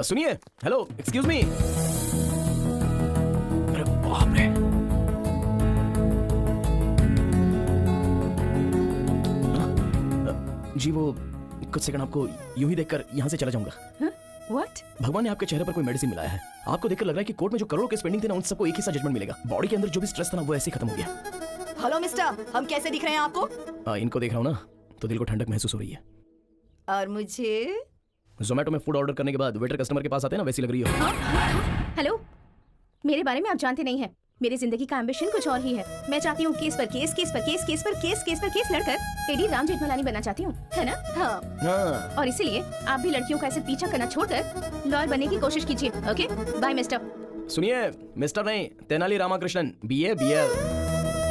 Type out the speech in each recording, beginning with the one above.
सुनिए, hello, excuse me. अरे बाप रे, जी वो कुछ सेकंड आपको यूं ही देखकर यहाँ से चला जाऊंगा। What? भगवान ने आपके चेहरे पर कोई मेडिसिन मिलाया है। आपको देखकर लग रहा है कि कोर्ट में जो करोड़ों केस पेंडिंग थे ना, उन सबको एक ही साथ जजमेंट मिलेगा। बॉडी के अंदर जो भी स्ट्रेस था ना, वो ऐसे ही खत्म हो गया। हेलो मिस्टर, हम कैसे दिख रहे हैं आपको? इनको देख रहा हूँ ना, तो दिल को ठंडक महसूस हो रही है। और मुझे जोमेटो में फूड ऑर्डर करने के बाद वेटर कस्टमर के पास आते हैं ना, वैसी लग रही हो। हेलो, मेरे बारे में आप जानते नहीं हैं। मेरी जिंदगी का एम्बिशन कुछ और ही है। मैं चाहती हूँ केस पर केस, केस पर केस, केस पर केस, केस पर केस लड़कर एडी राम जेठमलानी बनना चाहती हूँ, है ना? हाँ। और इसीलिए आप भी लड़कियों का ऐसे पीछा करना छोड़कर लॉयर बनने की कोशिश कीजिए। Okay, bye mister. सुनिए, मिस्टर नहीं, तेनाली रामाकृष्णन, BA BL।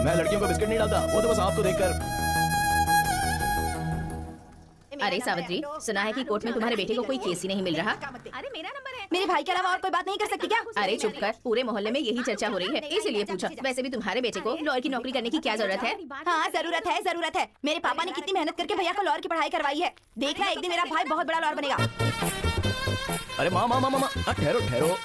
मैं लड़कियों को बिस्किट नहीं डालता, वो तो बस आपको देखकर। अरे सावित्री, सुना है कि कोर्ट में तुम्हारे बेटे को कोई केस ही नहीं मिल रहा। अरे मेरा नंबर है। मेरे भाई के अलावा और कोई बात नहीं कर सकती क्या? अरे चुप कर, पूरे मोहल्ले में यही चर्चा हो रही है, इसीलिए पूछा। वैसे भी तुम्हारे बेटे को लॉयर की नौकरी करने की क्या जरूरत है? हाँ जरूरत है, जरूरत है। मेरे पापा ने कितनी मेहनत करके भैया को लॉयर की पढ़ाई करवाई है। देखना एक दिन मेरा भाई बहुत बड़ा लॉयर बनेगा। अरे माँ माँ माँ माँ, ठहरो ठहरो।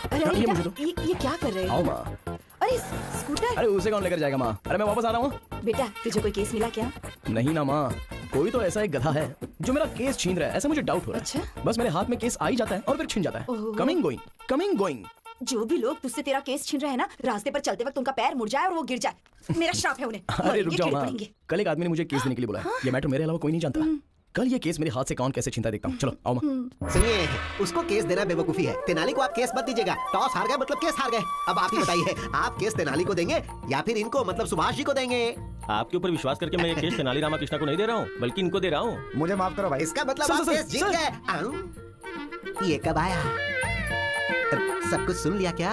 अरे ये मुझे दो। ये क्या कर रहे आओ हो? माँ। अरे स्कूटर। अरे उसे कौन लेकर जाएगा माँ? अरे मैं वापस आ रहा हूँ। बेटा तुझे कोई केस मिला क्या? नहीं ना माँ, कोई तो ऐसा एक गधा है जो मेरा केस छीन रहा है, ऐसा मुझे डाउट हो रहा है। अच्छा? बस मेरे हाथ में केस आ ही जाता है और फिर छिन जाता है। Oh. Coming going, coming going. जो भी लोग तुझसे तेरा केस छीन रहे हैं ना, रास्ते पर चलते वक्त उनका पैर मुड़ जाए और वो गिर जाए। मेरा श्राप है उन्हें। अरे रुक ये जाओ कीड़े माँ, पड़ेंगे। कल एक आदमी ने मुझे केस देने के लिए बुलाया। ये मैटर मेरे अलावा कोई नहीं जानता। कल ये केस मेरे हाथ से कौन कैसे छीनता है देखता हूँ। चलो आओ माँ। सुनिए, उसको केस देना बेवकूफी है। तेनाली को आप केस मत दीजिएगा। टॉस हार गए मतलब केस हार गए। अब आप ही बताइए, आप केस तेनाली को देंगे या फिर इनको मतलब सुभाष जी को देंगे? आपके ऊपर विश्वास करके मैं ये केस तेनाली रामाकृष्ण को नहीं दे रहा हूँ, बल्कि इनको दे रहा हूँ। मुझे माफ करो भाई। इसका मतलब सर, आप सर, केस जीत सर। गए। ये कब आया? सब कुछ सुन लिया क्या?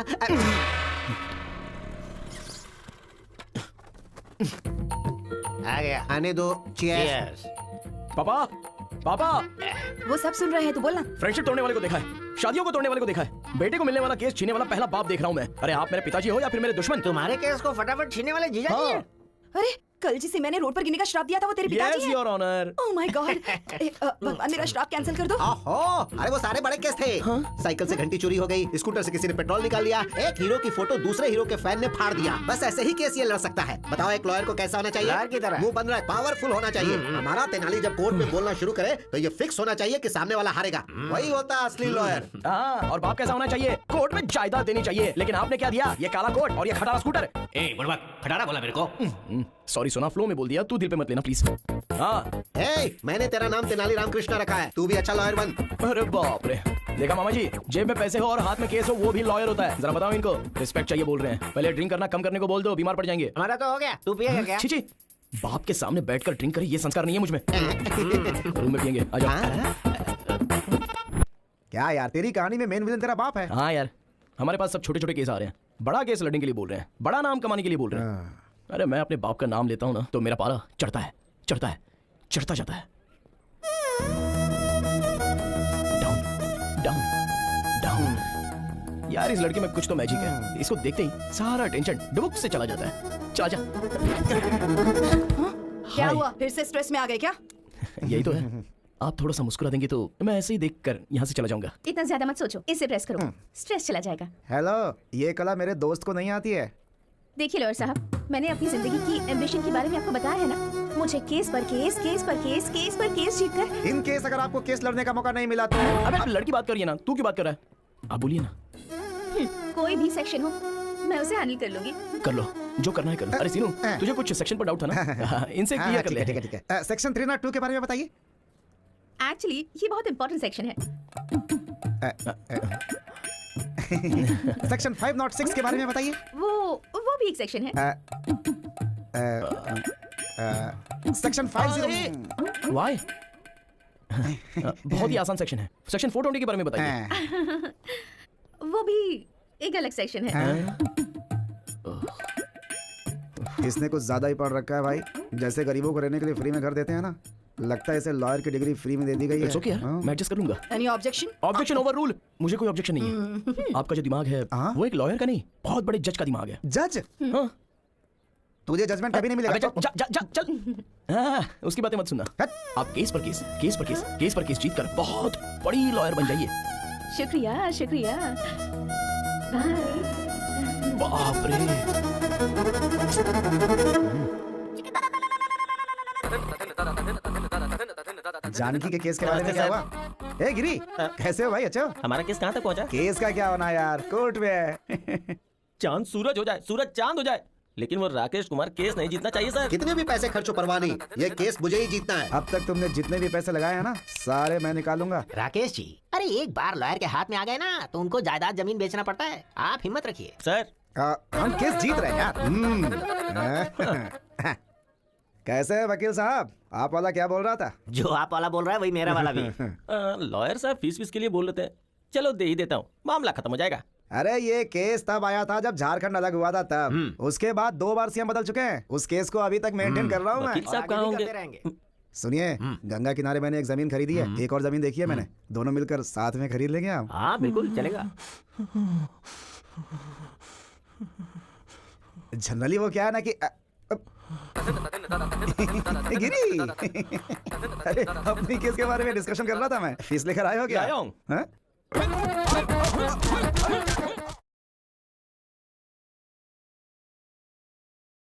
आ गया। आने दो। चीयर्स। पापा, पापा, वो सब सुन रहे हैं, तू बोलना। फ्रेंडशिप तोड़ने वाले को देखा है, शादियों को तोड़ने वाले को देखा है, बेटे को मिलने वाला केस छीनने वाला पहला बाप देख रहा हूँ मैं। अरे आप मेरे पिताजी हो या फिर मेरे दुश्मन? तुम्हारे केस को फटाफट छीनने वाले जीजा जी हैं। अरे कल जिसे मैंने रोड पर गिरने का श्राप दिया था वो तेरे पिताजी Yes, हैं। your honor. Oh my God. भगवान मेरा श्राप कैंसिल कर दो। ओहो, अरे वो सारे बड़े केस थे। साइकिल से घंटी चोरी हो गई, स्कूटर से किसी ने पेट्रोल निकाल लिया, एक हीरो की फोटो दूसरे हीरो के फैन ने फाड़ दिया। बस ऐसे ही केस ये लड़ सकता है। बताओ एक लॉयर को कैसा होना चाहिए? लॉयर की तरह मुंह बन रहा है, पावरफुल होना चाहिए। हमारा तेनाली जब कोर्ट में बोलना शुरू करे तो ये फिक्स होना चाहिए कि सामने वाला हारेगा। वही होता है असली लॉयर। हाँ, और बाप कैसा होना चाहिए? कोर्ट में जायदाद देनी चाहिए। लेकिन आपने क्या दिया? ये काला कोट और ये खटारा स्कूटर। खटारा बोला मेरे को। सॉरी सोना, फ्लो में बोल दिया, तू दिल पे मत लेना प्लीज। हाँ। मैंने तेरा नाम तेनाली रामकृष्ण रखा है, तू भी अच्छा लॉयर बन। अरे बाप रे, देखा मामा जी, जेब में पैसे हो और हाथ में केस हो, वो भी लॉयर होता है। जरा बताओ इनको, रिस्पेक्ट चाहिए बोल रहे हैं। पहले ड्रिंक करना कम करने को बोल दो, बीमार पड़ जाएंगे। हमारा तो हो गया, तू पिएगा क्या? छी छी, बाप के सामने बैठकर ड्रिंक करे, ये संस्कार नहीं है मुझ में। रूम में पियेंगे, आ जाओ। क्या यार, तेरी कहानी में मेन विलन तेरा बाप है। हाँ यार, हमारे पास सब छोटे छोटे केस आ रहे हैं। बड़ा केस लड़ने के लिए बोल रहे हैं, बड़ा नाम कमाने के लिए बोल रहे हैं। अरे मैं अपने बाप का नाम लेता हूँ ना, तो मेरा पारा चढ़ता है, चढ़ता है, चढ़ता जाता है। Down down down. यार इस लड़के में कुछ तो मैजिक है। इसको देखते ही सारा टेंशन डुबुक से चला जाता है। चला जा। क्या हुआ, फिर से स्ट्रेस में आ गए क्या? यही तो है। आप थोड़ा सा मुस्कुरा देंगे तो मैं ऐसे ही देखकर यहाँ से चला जाऊंगा। इतना ज्यादा मत सोचो, इसे प्रेस करो, स्ट्रेस चला जाएगा। हेलो, ये कला मेरे दोस्त को नहीं आती है। देखिए लॉयर साहब, मैंने अपनी जिंदगी की एम्बिशन के बारे में आपको बताया है ना। मुझे केस पर केस, केस पर केस, केस पर केस जीतकर। इन केस अगर आपको केस लड़ने का मौका नहीं मिला तो अबे आप लड़की बात करिए ना, तू क्यों बात कर रहा है? आप बोलिए ना। कोई भी सेक्शन हो, मैं उसे हैंडल कर लूंगी। कर लो, जो करना है कर लो। अरे सीनू, तुझे कुछ सेक्शन पर डाउट था ना? इनसे क्लियर कर ले। ठीक है। सेक्शन 302 के बारे में बताइए। एक्चुअली ये बहुत इंपॉर्टेंट सेक्शन है। सेक्शन 506 के बारे में बताइए। वो भी एक सेक्शन है। सेक्शन 50। वाई? बहुत ही आसान सेक्शन है। सेक्शन 420 के बारे में बताइए। वो भी एक अलग सेक्शन है। इसने कुछ ज्यादा ही पढ़ रखा है भाई। जैसे गरीबों को रहने के लिए फ्री में घर देते हैं ना, लगता है इसे लॉयर की डिग्री फ्री में दे दी गई है। इट्स ओके यार, मैं एडजस्ट कर लूंगा। Any objection? Objection over rule. मुझे कोई ऑब्जेक्शन नहीं है। आपका जो दिमाग है वो एक लॉयर का नहीं, बहुत बड़े जज का दिमाग है। जज? हाँ। तुझे जजमेंट कभी नहीं अबे मिलेगा। चल जा जा जा चल उसकी बातें मत सुनना। हट। आप केस पर केस केस पर केस केस पर केस जीत कर बहुत बड़ी लॉयर बन जाइए। शुक्रिया शुक्रिया। बाय। बाप रे। जानकी के केस के बारे में क्या हुआ? ए गिरी, कैसे हो भाई? अच्छा हो? हमारा केस कहाँ तक पहुंचा? केस का क्या होना यार, कोर्ट में है। चांद सूरज हो जाए, सूरज चांद हो जाए, लेकिन वो राकेश कुमार केस नहीं जीतना चाहिए सर। कितने भी पैसे खर्चो परवाह नहीं, ये केस मुझे ही जीतना है। अब तक तुमने जितने भी पैसे लगाए हैं ना, सारे मैं निकालूंगा। राकेश जी, अरे एक बार लॉयर के हाथ में आ गए ना तो उनको जायदाद जमीन बेचना पड़ता है। आप हिम्मत रखिए। सर हम केस जीत रहे हैं यार। कैसे है वकील साहब? आप वाला क्या बोल रहा था? जो आप वाला बोल रहा है वही मेरा वाला भी। लॉयर साहब फीस के लिए बोल लेते हैं, चलो दे ही देता हूँ, मामला खत्म हो जाएगा। अरे ये केस तब आया था जब झारखंड अलग हुआ था तब। उसके बाद 2 बार सीएम बदल चुके हैं। उस केस को अभी तक मेंटेन कर रहा हूँ मैं। वकील साहब कहाँ होंगे? सुनिए, गंगा किनारे मैंने एक जमीन खरीदी है, एक और जमीन देखी है मैंने। दोनों मिलकर साथ में खरीद लेंगे हम। हाँ बिल्कुल चलेगा। जनरली वो क्या है ना कि गिरी अरे अपनी केस के बारे में डिस्कशन कर रहा था मैं। फीस लेकर आए हो क्या? आया हूँ। हाँ?